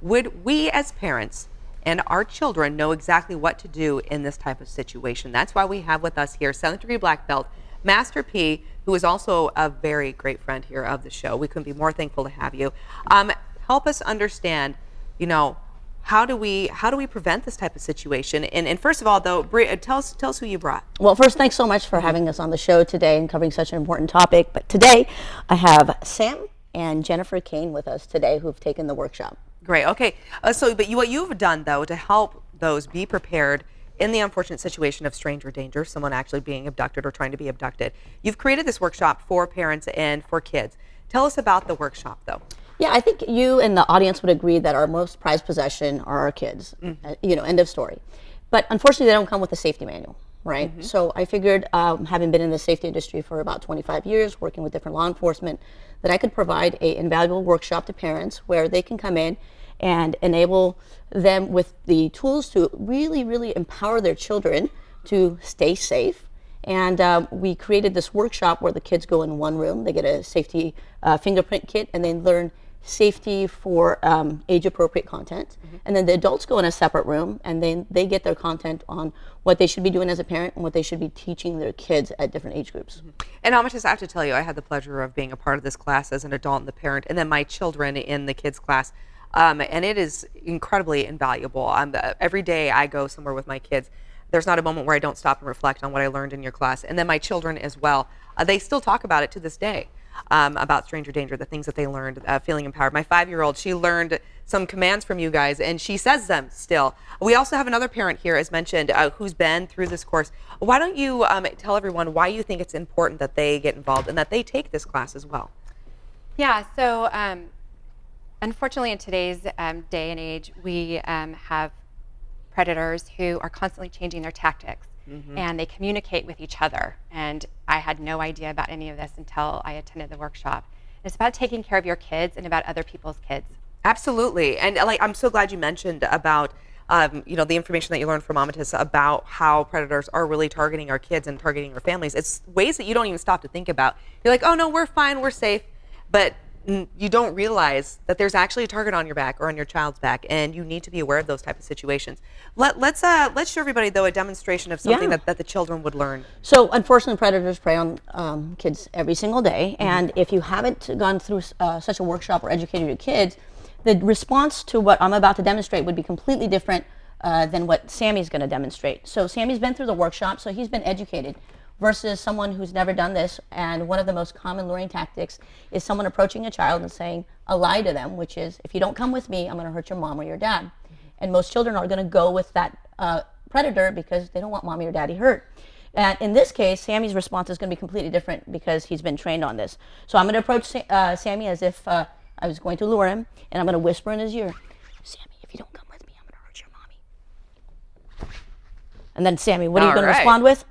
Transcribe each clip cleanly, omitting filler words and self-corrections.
would we as parents and our children know exactly what to do in this type of situation? That's why we have with us here 7th degree black belt, Master P, who is also a very great friend here of the show. We couldn't be more thankful to have you. Help us understand, how do we prevent this type of situation? And first of all, though, tell us who you brought. Well, first, thanks so much for having us on the show today and covering such an important topic. But today, I have Sam and Jennifer Kane with us today, who've taken the workshop. Great. Okay. But what you've done, though, to help those be prepared in the unfortunate situation of stranger danger, someone actually being abducted or trying to be abducted, you've created this workshop for parents and for kids. Tell us about the workshop, though. Yeah, I think you and the audience would agree that our most prized possession are our kids. End of story. But unfortunately, they don't come with a safety manual, right? So I figured, having been in the safety industry for about 25 years, working with different law enforcement, that I could provide an invaluable workshop to parents where they can come in and enable them with the tools to really, really empower their children to stay safe. And we created this workshop where the kids go in one room, they get a safety fingerprint kit, and they learn safety for age-appropriate content. And then the adults go in a separate room, and then they get their content on what they should be doing as a parent and what they should be teaching their kids at different age groups. And Amatis, I have to tell you, I had the pleasure of being a part of this class as an adult and the parent, and then my children in the kids class. And it is incredibly invaluable. Every day I go somewhere with my kids, there's not a moment where I don't stop and reflect on what I learned in your class. And then my children as well, they still talk about it to this day, about stranger danger, the things that they learned, feeling empowered. My 5-year-old, she learned some commands from you guys, and she says them still. We also have another parent here, as mentioned, who's been through this course. Why don't you tell everyone why you think it's important that they get involved and that they take this class as well? Yeah, so unfortunately in today's day and age, we have predators who are constantly changing their tactics, and they communicate with each other. And I had no idea about any of this until I attended the workshop. It's about taking care of your kids and about other people's kids. Absolutely. And I'm so glad you mentioned about the information that you learned from Amatis about how predators are really targeting our kids and targeting our families. It's ways that you don't even stop to think about. You're like, oh no, we're fine, we're safe. But you don't realize that there's actually a target on your back or on your child's back, and you need to be aware of those type of situations. Let's show everybody, though, a demonstration of something that the children would learn. So unfortunately, predators prey on kids every single day, and if you haven't gone through such a workshop or educated your kids, the response to what I'm about to demonstrate would be completely different than what Sammy's going to demonstrate. So Sammy's been through the workshop, so he's been educated, versus someone who's never done this. And one of the most common luring tactics is someone approaching a child and saying a lie to them, which is, if you don't come with me, I'm going to hurt your mom or your dad. And most children are going to go with that predator because they don't want mommy or daddy hurt. And in this case, Sammy's response is going to be completely different because he's been trained on this. So I'm going to approach Sammy as if I was going to lure him, and I'm going to whisper in his ear, Sammy, if you don't come with me, I'm going to hurt your mommy. And then Sammy, what are you going to respond with?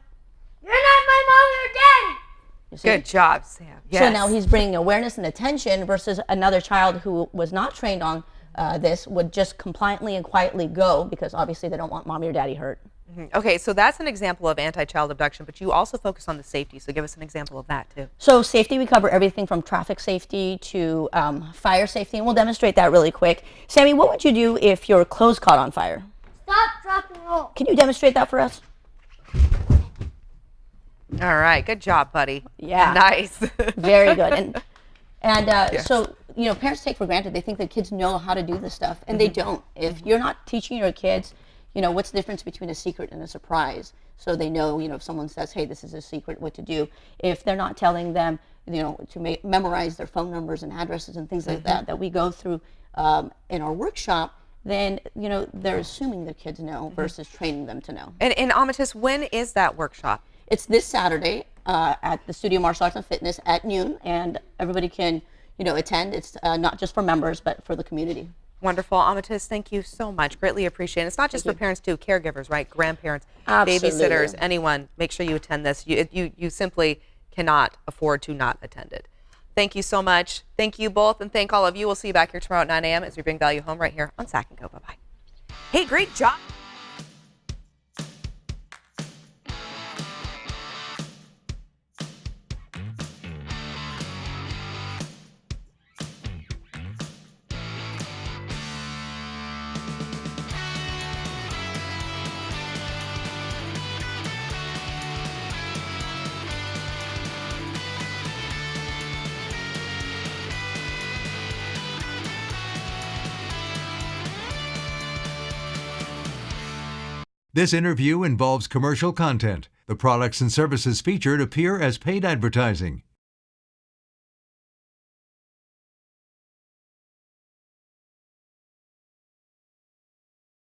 You're not my mom or daddy. Good job, Sam. Yes. So now he's bringing awareness and attention versus another child who was not trained on this would just compliantly and quietly go because obviously they don't want mommy or daddy hurt. Okay, so that's an example of anti-child abduction, but you also focus on the safety, so give us an example of that too. So safety, we cover everything from traffic safety to fire safety, and we'll demonstrate that really quick. Sammy, what would you do if your clothes caught on fire? Stop, drop, and roll. Can you demonstrate that for us? All right, good job, buddy. Yeah. Nice. Very good. And so, parents take for granted, they think that kids know how to do this stuff, and they don't. If you're not teaching your kids, what's the difference between a secret and a surprise? So they know, if someone says, hey, this is a secret, what to do. If they're not telling them, to memorize their phone numbers and addresses and things like that we go through in our workshop, then, they're assuming their kids know versus training them to know. And Amatis, when is that workshop? It's this Saturday at the Studio Martial Arts and Fitness at noon, and everybody can, attend. It's not just for members, but for the community. Wonderful. Amatis, thank you so much. Greatly appreciate it. It's not just for parents too, caregivers, right? Grandparents, babysitters, anyone. Make sure you attend this. You simply cannot afford to not attend it. Thank you so much. Thank you both, and thank all of you. We'll see you back here tomorrow at 9 a.m. as we bring value home right here on Sack and Go. Bye-bye. Hey, great job. This interview involves commercial content. The products and services featured appear as paid advertising.